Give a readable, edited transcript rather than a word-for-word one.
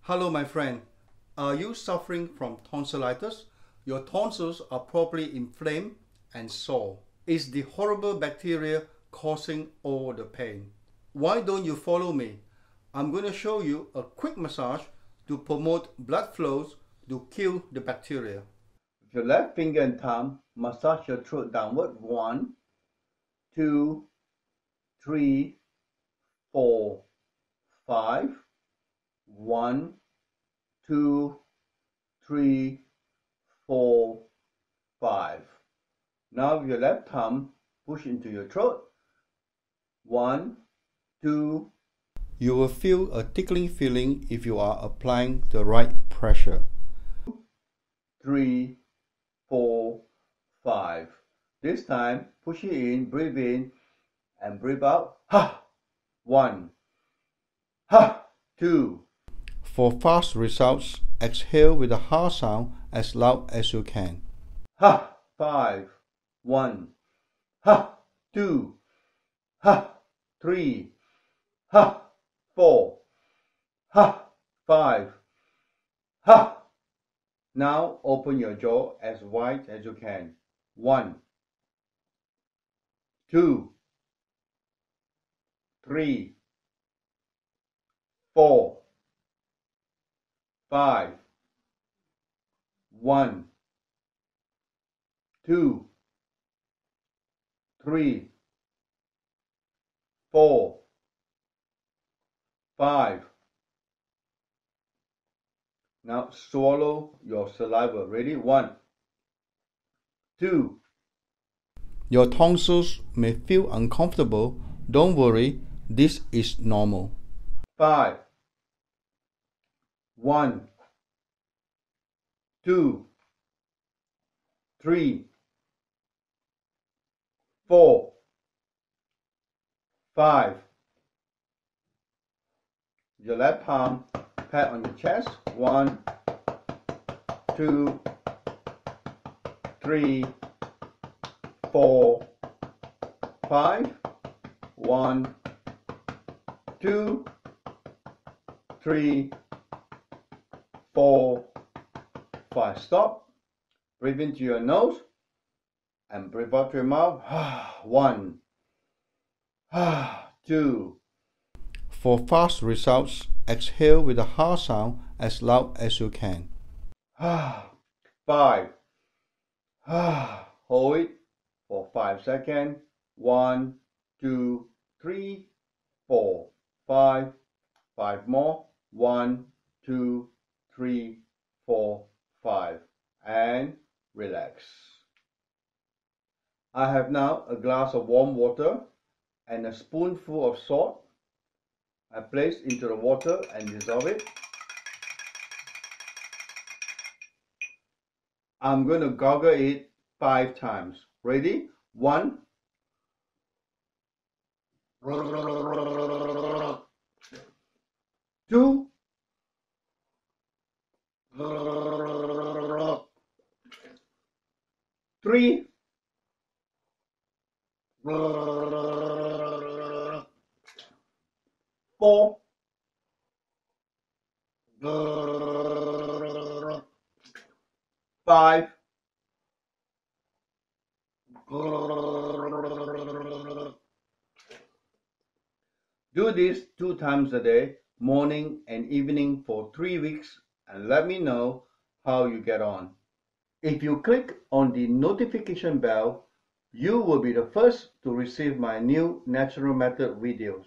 Hello my friend, are you suffering from tonsillitis? Your tonsils are probably inflamed and sore. It's the horrible bacteria causing all the pain. Why don't you follow me? I'm going to show you a quick massage to promote blood flows to kill the bacteria. With your left finger and thumb, massage your throat downward. 1, 2, 3, 4, 5. 1, 2, 3, 4, 5. Now with your left thumb, push into your throat. 1, 2. You will feel a tickling feeling if you are applying the right pressure. 3, 4, 5. This time, push it in, and breathe out. Ha! 1. Ha! 2. For fast results, exhale with a hard sound as loud as you can. Ha! 5. 1. Ha! 2. Ha! 3. Ha! 4. Ha! 5. Ha! Now open your jaw as wide as you can. 1. 2. 3. 4. 5. 1, 2, 3, 4, 5. Now swallow your saliva. Ready? 1, 2. Your tonsils may feel uncomfortable. Don't worry, this is normal. 5. 1, 2, 3, 4, 5. Your left palm, pat on your chest. 1, 2, 3, 4, 5. 1, 2, 3, 4, 5. Stop. Breathe into your nose and breathe out your mouth. 1, 2. For fast results, exhale with a hard sound as loud as you can. 5. Hold it for 5 seconds. 1, 2, 3, 4, 5. 5 more. 1, 2, 3, 4, 5. And relax. I have now a glass of warm water and a spoonful of salt. I place into the water and dissolve it. I'm going to gargle it 5 times. Ready? 1. 2. 3. 4. 5. Do this 2 times a day, morning and evening, for 3 weeks, and let me know how you get on. If you click on the notification bell, you will be the first to receive my new natural method videos.